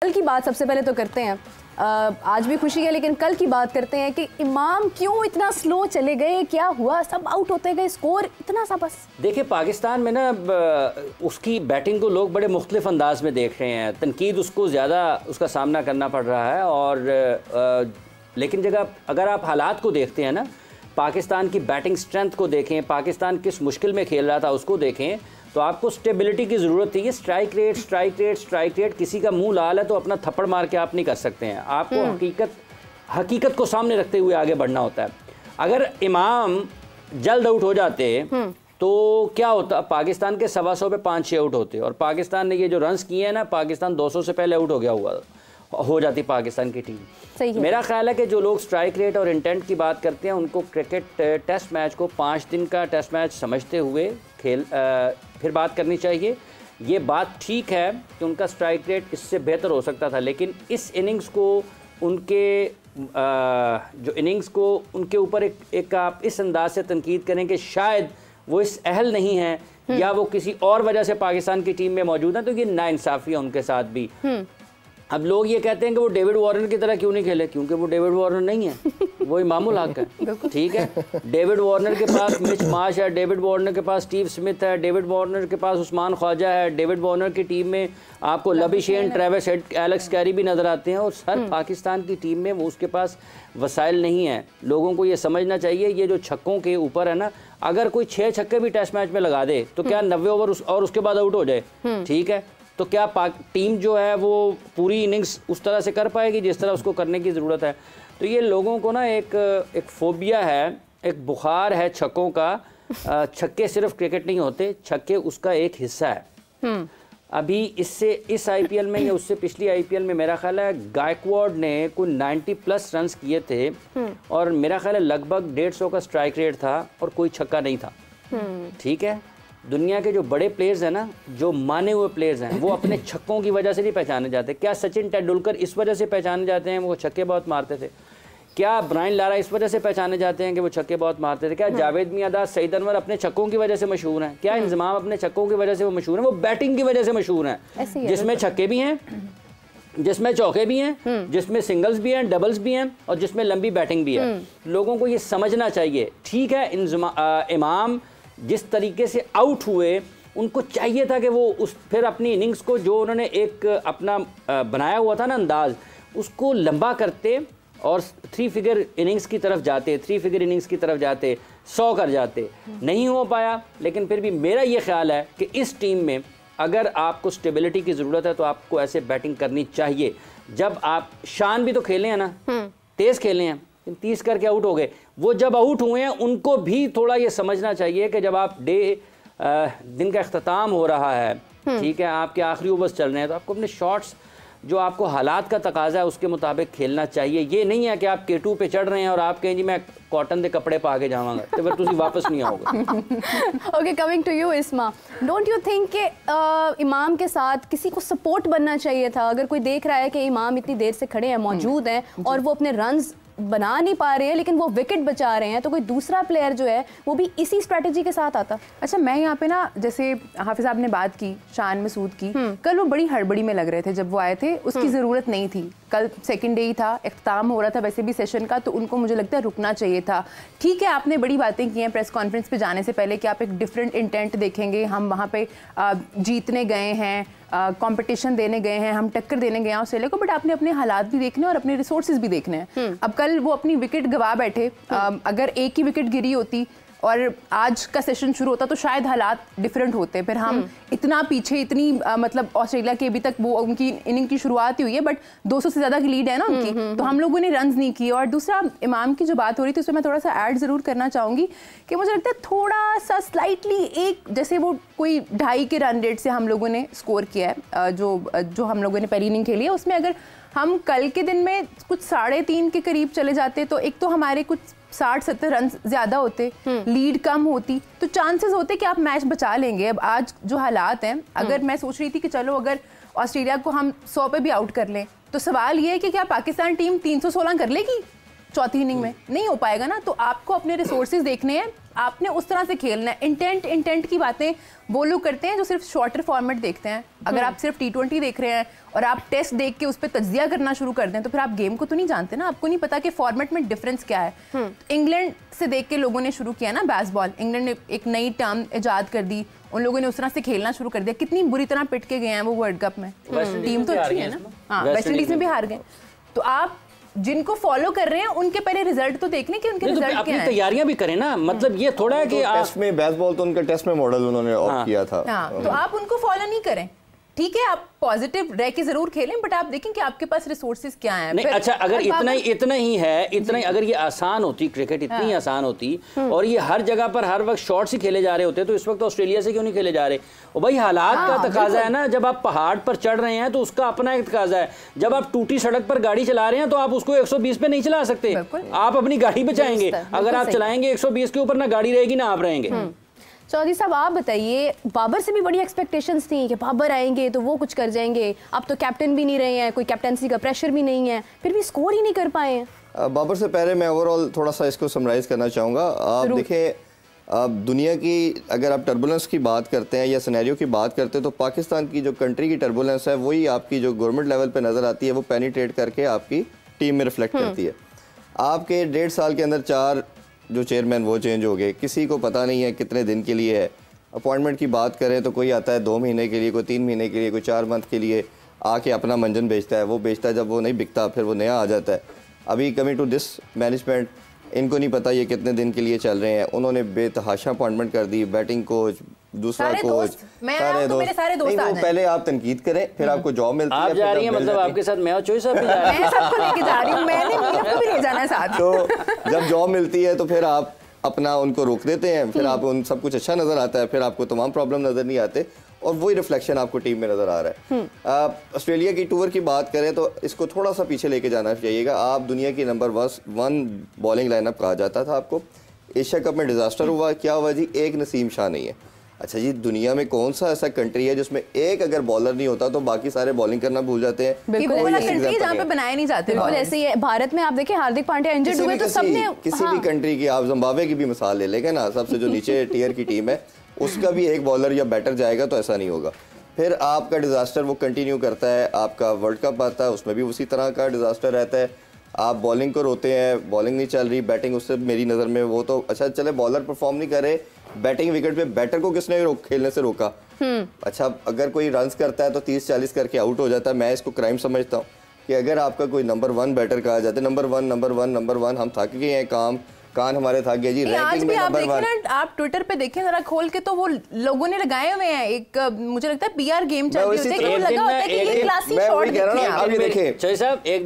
कल की बात सबसे पहले तो करते हैं। आज भी खुशी है लेकिन कल की बात करते हैं कि इमाम क्यों इतना स्लो चले गए, क्या हुआ, सब आउट होते गए, स्कोर इतना सा बस। देखिए पाकिस्तान में ना उसकी बैटिंग को लोग बड़े मुख्तलिफ अंदाज में देख रहे हैं, तनकीद उसको ज़्यादा उसका सामना करना पड़ रहा है। और लेकिन जगह अगर आप हालात को देखते हैं ना, पाकिस्तान की बैटिंग स्ट्रेंथ को देखें, पाकिस्तान किस मुश्किल में खेल रहा था उसको देखें, तो आपको स्टेबिलिटी की ज़रूरत थी। ये स्ट्राइक रेट किसी का मुंह लाल है तो अपना थप्पड़ मार के आप नहीं कर सकते हैं। आपको हकीकत को सामने रखते हुए आगे बढ़ना होता है। अगर इमाम जल्द आउट हो जाते तो क्या होता, पाकिस्तान के 125 पे 5-6 आउट होते और पाकिस्तान ने ये जो रन्स किए हैं ना, पाकिस्तान 200 से पहले आउट हो जाती पाकिस्तान की टीम। सही है। मेरा ख्याल है कि जो लोग स्ट्राइक रेट और इंटेंट की बात करते हैं उनको क्रिकेट टेस्ट मैच को 5 दिन का टेस्ट मैच समझते हुए फिर बात करनी चाहिए। ये बात ठीक है कि उनका स्ट्राइक रेट इससे बेहतर हो सकता था, लेकिन इस इनिंग्स को उनके ऊपर एक आप इस अंदाज से तनकीद करें कि शायद वो इस अहल नहीं है या वो किसी और वजह से पाकिस्तान की टीम में मौजूद है, तो ये नाइंसाफ़ी है उनके साथ भी। अब लोग ये कहते हैं कि वो डेविड वार्नर की तरह क्यों नहीं खेले, क्योंकि वो डेविड वार्नर नहीं है, वो इमामुल हक है। ठीक है, डेविड वार्नर के पास मिच मार्श है, डेविड वार्नर के पास स्टीव स्मिथ है, डेविड वार्नर के पास उस्मान ख्वाजा है, डेविड वार्नर की टीम में आपको लबिशेन, ट्रेविस हेड, एलेक्स कैरी भी नज़र आते हैं। और सर पाकिस्तान की टीम में वो उसके पास वसाइल नहीं है। लोगों को ये समझना चाहिए, ये जो छक्कों के ऊपर है ना, अगर कोई 6 छक्के भी टेस्ट मैच में लगा दे तो क्या 90 ओवर और उसके बाद आउट हो जाए, ठीक है, तो क्या टीम जो है वो पूरी इनिंग्स उस तरह से कर पाएगी जिस तरह उसको करने की ज़रूरत है। तो ये लोगों को ना एक फोबिया है, एक बुखार है छक्कों का। छक्के सिर्फ क्रिकेट नहीं होते, छक्के उसका एक हिस्सा है। अभी इस आईपीएल में या उससे पिछली आईपीएल में मेरा ख्याल है गायकवाड ने कोई 90+ रन्स किए थे और मेरा ख्याल है लगभग 150 का स्ट्राइक रेट था और कोई छक्का नहीं था। ठीक है, दुनिया के जो बड़े प्लेयर्स हैं ना, जो माने हुए प्लेयर्स हैं, वो अपने छक्कों की वजह से नहीं पहचाने जाते। क्या सचिन तेंदुलकर इस वजह से पहचाने जाते हैं वो छक्के बहुत मारते थे? क्या ब्रायन लारा इस वजह से पहचाने जाते हैं कि वो छक्के बहुत मारते थे? क्या जावेद मियांदाद, सईद अनवर अपने छक्कों की वजह से मशहूर हैं? क्या इंजमाम अपने छक्कों की वजह से वो मशहूर हैं? वो बैटिंग की वजह से मशहूर हैं, जिसमें छक्के भी हैं, जिसमें चौके भी हैं, जिसमें सिंगल्स भी हैं, डबल्स भी हैं और जिसमें लंबी बैटिंग भी है। लोगों को ये समझना चाहिए। ठीक है, इमाम जिस तरीके से आउट हुए, उनको चाहिए था कि वो फिर अपनी इनिंग्स को जो उन्होंने एक अपना बनाया हुआ था ना अंदाज, उसको लंबा करते और 3 फिगर इनिंग्स की तरफ जाते, 3 फिगर इनिंग्स की तरफ जाते, 100 कर जाते। नहीं हो पाया, लेकिन फिर भी मेरा ये ख्याल है कि इस टीम में अगर आपको स्टेबिलिटी की ज़रूरत है तो आपको ऐसे बैटिंग करनी चाहिए। जब आप शान भी तो खेले हैं ना, तेज़ खेले हैं, 30 करके आउट हो गए। वो जब आउट हुए हैं उनको भी थोड़ा ये समझना चाहिए कि जब आप दिन का अख्ताम हो रहा है, ठीक है, आपके आखिरी ओवर्स चल रहे हैं, तो आपको अपने शॉट्स जो आपको हालात का तकाजा है उसके मुताबिक खेलना चाहिए। ये नहीं है कि आप K2 पे चढ़ रहे हैं और आप कहें जी मैं कॉटन के कपड़े पा के जाऊँगा, तो फिर तुम वापस नहीं आओगे। ओके, कमिंग टू यू इस्मा, डोंट यू थिंक कि इमाम के साथ किसी को सपोर्ट बनना चाहिए था? अगर कोई देख रहा है कि इमाम इतनी देर से खड़े हैं, मौजूद हैं और वो अपने रन्स बना नहीं पा रहे हैं लेकिन वो विकेट बचा रहे हैं, तो कोई दूसरा प्लेयर जो है वो भी इसी स्ट्रेटजी के साथ आता। अच्छा, मैं यहाँ पे ना, जैसे हाफिज साहब ने बात की शान मसूद की, कल वो बड़ी हड़बड़ी में लग रहे थे जब वो आए थे, उसकी ज़रूरत नहीं थी। कल सेकंड डे ही था, इख्तिताम हो रहा था वैसे भी सेशन का, तो उनको मुझे लगता है रुकना चाहिए था। ठीक है, आपने बड़ी बातें की हैं प्रेस कॉन्फ्रेंस पे जाने से पहले कि आप एक डिफरेंट इंटेंट देखेंगे, हम वहाँ पे जीतने गए हैं, कंपटीशन देने गए हैं, हम टक्कर देने गए हैं ऑस्ट्रेलिया को, बट आपने अपने हालात भी देखने और अपने रिसोर्सेज भी देखने हैं। अब कल वो अपनी विकेट गवा बैठे, अगर एक ही विकेट गिरी होती और आज का सेशन शुरू होता तो शायद हालात डिफरेंट होते। फिर हम इतना पीछे, इतनी मतलब ऑस्ट्रेलिया के अभी तक वो उनकी इनिंग की शुरुआत ही हुई है, बट 200 से ज़्यादा की लीड है ना उनकी, तो हम लोगों ने रन्स नहीं किए। और दूसरा, इमाम की जो बात हो रही थी उसमें मैं थोड़ा सा ऐड ज़रूर करना चाहूँगी कि मुझे लगता है थोड़ा सा स्लाइटली एक, जैसे वो कोई 2.5 के रन रेट से हम लोगों ने स्कोर किया है, जो हम लोगों ने पहली इनिंग खेली है, उसमें अगर हम कल के दिन में कुछ 3.5 के करीब चले जाते तो एक तो हमारे कुछ 60-70 रन ज़्यादा होते, लीड कम होती, तो चांसेस होते कि आप मैच बचा लेंगे। अब आज जो हालात हैं, अगर मैं सोच रही थी कि चलो अगर ऑस्ट्रेलिया को हम 100 पे भी आउट कर लें, तो सवाल ये है कि क्या पाकिस्तान टीम 316 कर लेगी? चौथी इनिंग में, नहीं हो पाएगा ना। तो आपको अपने रिसोर्सेज देखने हैं, आपने उस तरह से खेलना है। इंटेंट की बातें वो लोग करते हैं जो सिर्फ शॉर्टर फॉर्मेट देखते हैं। अगर आप सिर्फ T20 देख रहे हैं और आप टेस्ट देख के उस पर तज्जिया करना शुरू कर दें तो फिर आप गेम को तो नहीं जानते ना, आपको नहीं पता कि फॉर्मेट में डिफरेंस क्या है। इंग्लैंड से देख के लोगों ने शुरू किया ना बेसबॉल, इंग्लैंड ने एक नई टर्म इजाद कर दी, उन लोगों ने उस तरह से खेलना शुरू कर दिया। कितनी बुरी तरह पिट के गए हैं वो वर्ल्ड कप में, टीम तो अच्छी है ना। हाँ, वेस्ट इंडीज में भी हार गए। तो आप जिनको फॉलो कर रहे हैं उनके पहले रिजल्ट तो देख लें कि उनके रिजल्ट क्या हैं। तैयारियां भी करें ना, मतलब ये थोड़ा है कि टेस्ट में बेसबॉल तो उनका टेस्ट में मॉडल उन्होंने ऑप्ट किया था। हाँ, तो आप उनको फॉलो नहीं करें, ठीक है, आप पॉजिटिव रह के जरूर खेलें, बट आप देखें कि आपके पास रिसोर्सेज क्या हैं। नहीं, अच्छा, अगर इतना ही है, अगर ये आसान होती, क्रिकेट इतनी आसान होती और ये हर जगह पर हर वक्त शॉट्स ही खेले जा रहे होते तो इस वक्त ऑस्ट्रेलिया से क्यों नहीं खेले जा रहे? और भाई हालात का तकाजा है ना, जब आप पहाड़ पर चढ़ रहे हैं तो उसका अपना एक तकाजा है। जब आप टूटी सड़क पर गाड़ी चला रहे हैं तो आप उसको 120 पे नहीं चला सकते, आप अपनी गाड़ी बचाएंगे। अगर आप चलाएंगे 120 के ऊपर, ना गाड़ी रहेगी ना आप रहेंगे। चौधरी साहब आप बताइए, बाबर से भी बड़ी एक्सपेक्टेशंस थी कि बाबर आएंगे तो वो कुछ कर जाएंगे, अब तो कैप्टन भी नहीं रहे हैं, कोई कैप्टनसी का प्रेशर भी नहीं है, फिर भी स्कोर ही नहीं कर पाए हैं। बाबर से पहले मैं ओवरऑल थोड़ा सा इसको समराइज करना चाहूँगा। आप देखें, दुनिया की अगर आप टर्बुलेंस की बात करते हैं या सिनेरियो की बात करते हैं तो पाकिस्तान की जो कंट्री की टर्बुलेंस है वही आपकी जो गवर्नमेंट लेवल पे नज़र आती है, वो पेनिट्रेट करके आपकी टीम में रिफ्लेक्ट करती है। आपके 1.5 साल के अंदर 4 जो चेयरमैन वो चेंज हो गए, किसी को पता नहीं है कितने दिन के लिए है। अपॉइंटमेंट की बात करें तो कोई आता है 2 महीने के लिए, कोई 3 महीने के लिए, कोई 4 मंथ के लिए आके अपना मंजन बेचता है, वो बेचता है, जब वो नहीं बिकता फिर वो नया आ जाता है। अभी कमिंग टू दिस मैनेजमेंट, इनको नहीं पता ये कितने दिन के लिए चल रहे हैं, उन्होंने बेतहाशा अपॉइंटमेंट कर दी, बैटिंग कोच, दूसरा कोच, सारे दोस्त। नहीं, पहले आप तनकीद करें फिर आपको जॉब मिलती है। आप जा रही हैं, मतलब आपके साथ मैं और चोई साहब भी जा रहे हैं। मैं सबको लेके जा रही हूं, मैंने मीरा भी ले जाना है साथ। तो जब जॉब मिलती है तो फिर आप अपना उनको रोक देते हैं, फिर आप उन सब कुछ अच्छा नजर आता है, फिर आपको तमाम प्रॉब्लम नजर नहीं आते और वही रिफ्लेक्शन आपको टीम में नजर आ रहा है। ऑस्ट्रेलिया की टूर की बात करें तो इसको थोड़ा सा पीछे लेके जाना चाहिएगा। आप दुनिया की नंबर 1 बॉलिंग लाइनअप कहा जाता था आपको। एशिया कप में डिजास्टर हुआ, क्या हुआ जी? एक नसीम शाह नहीं है। अच्छा जी, दुनिया में कौन सा ऐसा कंट्री है जिसमें एक अगर बॉलर नहीं होता तो बाकी सारे बॉलिंग करना भूल जाते हैं? जहाँ पे बनाए नहीं जाते। ऐसे ही भारत में आप देखिए, हार्दिक पांड्या इंजर्ड हुए तो सबने किसी भी कंट्री की, आप जिम्बाब्वे की भी मिसाल ले लेंगे ना, सबसे जो नीचे टीयर की टीम है उसका भी एक बॉलर या बैटर जाएगा तो ऐसा नहीं होगा। फिर आपका डिजास्टर वो कंटिन्यू करता है, आपका वर्ल्ड कप आता है उसमें भी उसी तरह का डिजास्टर रहता है। आप बॉलिंग को रोते हैं, बॉलिंग नहीं चल रही, बैटिंग उससे मेरी नज़र में वो तो अच्छा चले, बॉलर परफॉर्म नहीं करे, बैटिंग विकेट पे बैटर को किसने खेलने से रोका? अच्छा, अगर कोई रन्स करता है तो 30-40 करके आउट हो जाता है। मैं इसको क्राइम समझता हूँ कि अगर आपका कोई नंबर 1 बैटर कहा जाता है, नंबर वन, हम थक गए हैं, कान हमारे थक गए जी रैंकिंग में नंबर 1। आप ट्विटर पे देखें जरा खोल के तो वो लोगों ने लगाए हुए हैं, एक मुझे लगता है PR गेम चल रही होती है, लगा होता है कि ये क्लासी शॉट। अब ये देखें साहब, एक